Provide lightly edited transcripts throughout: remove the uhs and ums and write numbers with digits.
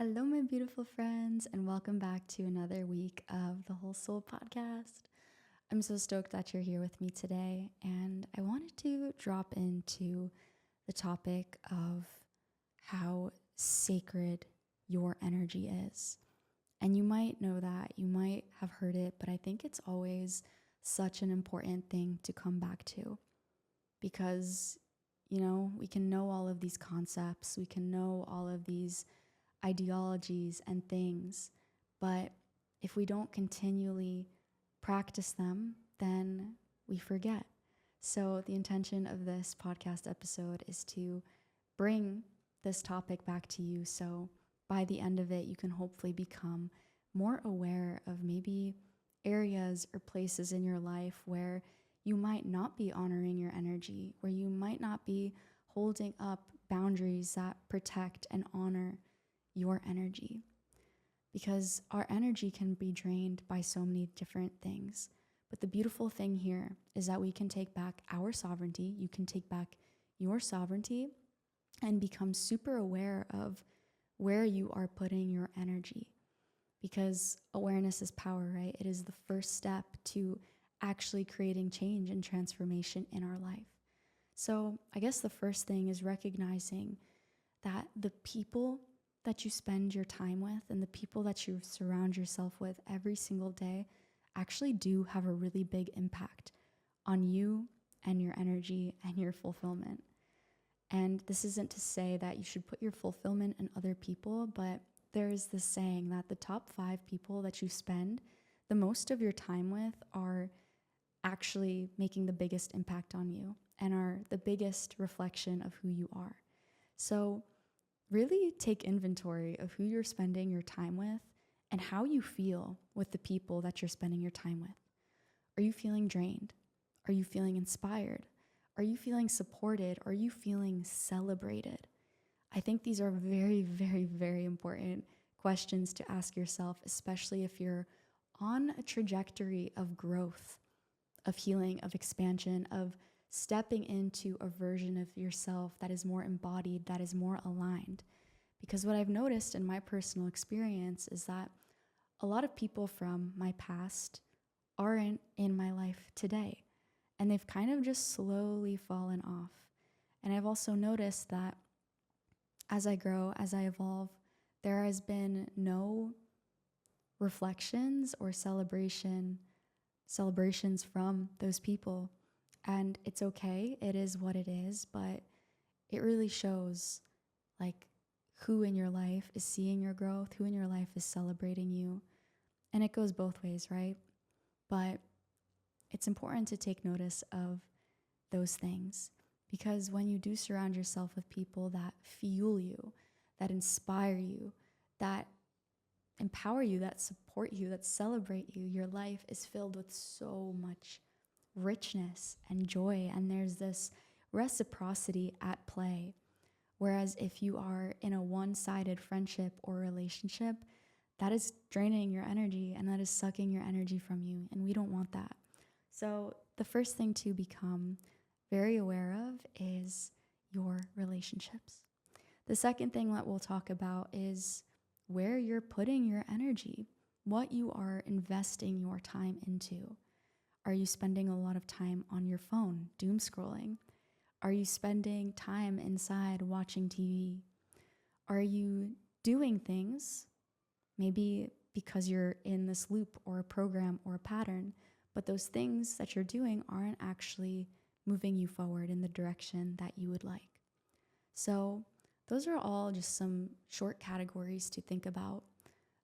Hello, my beautiful friends, and welcome back to another week of the Whole Soul podcast. I'm so stoked that you're here with me today, and I wanted to drop into the topic of how sacred your energy is. And you might know that, you might have heard it, but I think it's always such an important thing to come back to because, we can know all of these concepts, we can know all of these ideologies and things, but if we don't continually practice them, then we forget. So, the intention of this podcast episode is to bring this topic back to you. So, by the end of it, you can hopefully become more aware of maybe areas or places in your life where you might not be honoring your energy, where you might not be holding up boundaries that protect and honor your energy, because our energy can be drained by so many different things. But the beautiful thing here is that we can take back our sovereignty. You can take back your sovereignty and become super aware of where you are putting your energy, because awareness is power, right? It is the first step to actually creating change and transformation in our life. So I guess the first thing is recognizing that the people that you spend your time with and the people that you surround yourself with every single day actually do have a really big impact on you and your energy and your fulfillment. And this isn't to say that you should put your fulfillment in other people, but there's this saying that the top 5 people that you spend the most of your time with are actually making the biggest impact on you and are the biggest reflection of who you are. So really take inventory of who you're spending your time with and how you feel with the people that you're spending your time with. Are you feeling drained? Are you feeling inspired? Are you feeling supported? Are you feeling celebrated? I think these are very, very, very important questions to ask yourself, especially if you're on a trajectory of growth, of healing, of expansion, of stepping into a version of yourself that is more embodied, that is more aligned. Because what I've noticed in my personal experience is that a lot of people from my past aren't in my life today, and they've kind of just slowly fallen off. And I've also noticed that as I grow, as I evolve, there has been no reflections or celebrations from those people. And it's okay, it is what it is, but it really shows like who in your life is seeing your growth, who in your life is celebrating you. And it goes both ways, right? But it's important to take notice of those things, because when you do surround yourself with people that fuel you, that inspire you, that empower you, that support you, that celebrate you, your life is filled with so much richness and joy, and there's this reciprocity at play. Whereas if you are in a one-sided friendship or relationship, that is draining your energy and that is sucking your energy from you, and we don't want that. So the first thing to become very aware of is your relationships. The second thing that we'll talk about is where you're putting your energy, what you are investing your time into. Are you spending a lot of time on your phone, doom scrolling? Are you spending time inside watching TV? Are you doing things maybe because you're in this loop or a program or a pattern, but those things that you're doing aren't actually moving you forward in the direction that you would like? So those are all just some short categories to think about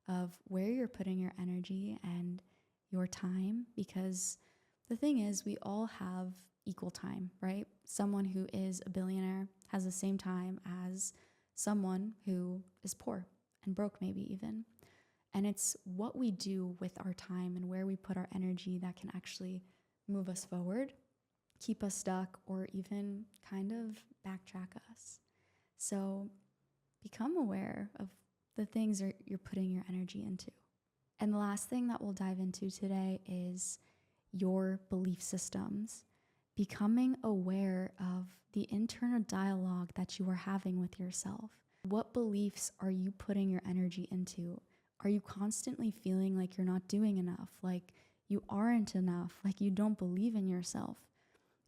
of where you're putting your energy and your time, because the thing is, we all have equal time, right? Someone who is a billionaire has the same time as someone who is poor and broke, maybe even. And it's what we do with our time and where we put our energy that can actually move us forward, keep us stuck, or even kind of backtrack us. So become aware of the things you're putting your energy into. And the last thing that we'll dive into today is your belief systems, becoming aware of the internal dialogue that you are having with yourself. What beliefs are you putting your energy into? Are you constantly feeling like you're not doing enough, like you aren't enough, like you don't believe in yourself?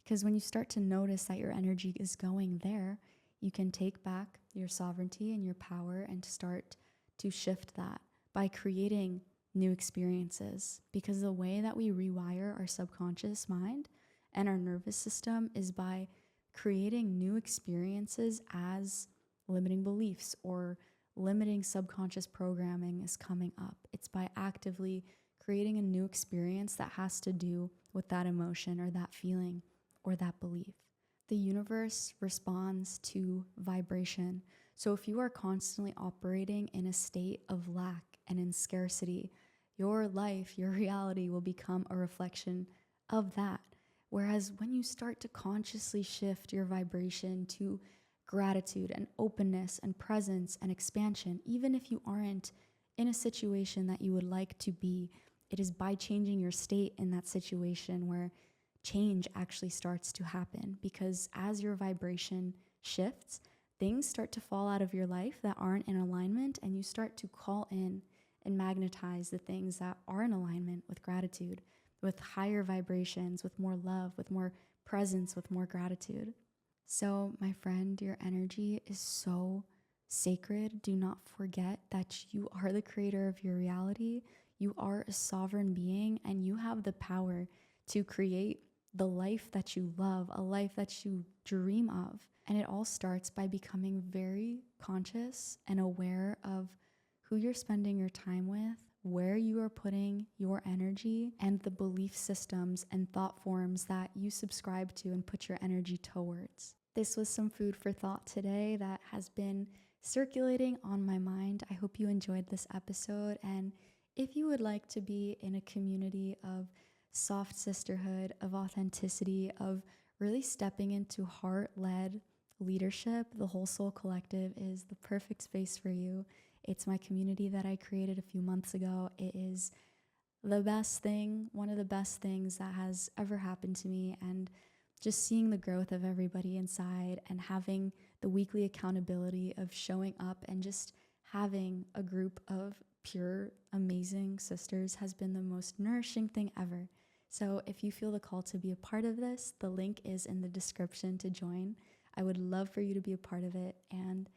Because when you start to notice that your energy is going there, you can take back your sovereignty and your power and start to shift that by creating new experiences. Because the way that we rewire our subconscious mind and our nervous system is by creating new experiences as limiting beliefs or limiting subconscious programming is coming up. It's by actively creating a new experience that has to do with that emotion or that feeling or that belief. The universe responds to vibration. So if you are constantly operating in a state of lack and in scarcity, your life, your reality will become a reflection of that. Whereas when you start to consciously shift your vibration to gratitude and openness and presence and expansion, even if you aren't in a situation that you would like to be, it is by changing your state in that situation where change actually starts to happen. Because as your vibration shifts, things start to fall out of your life that aren't in alignment, and you start to call in and magnetize the things that are in alignment with gratitude, with higher vibrations, with more love, with more presence, with more gratitude. So, my friend, your energy is so sacred. Do not forget that you are the creator of your reality. You are a sovereign being, and you have the power to create the life that you love, a life that you dream of. And it all starts by becoming very conscious and aware of who you're spending your time with, where you are putting your energy, and the belief systems and thought forms that you subscribe to and put your energy towards. This was some food for thought today that has been circulating on my mind. I hope you enjoyed this episode. And if you would like to be in a community of soft sisterhood, of authenticity, of really stepping into heart-led leadership, the Whole Soul Collective is the perfect space for you. It's my community that I created a few months ago. It is the best thing, one of the best things that has ever happened to me. And just seeing the growth of everybody inside and having the weekly accountability of showing up and just having a group of pure, amazing sisters has been the most nourishing thing ever. So if you feel the call to be a part of this, the link is in the description to join. I would love for you to be a part of it, and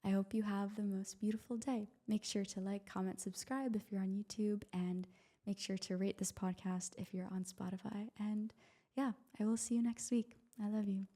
I hope you have the most beautiful day. Make sure to like, comment, subscribe if you're on YouTube, and make sure to rate this podcast if you're on Spotify. And yeah, I will see you next week. I love you.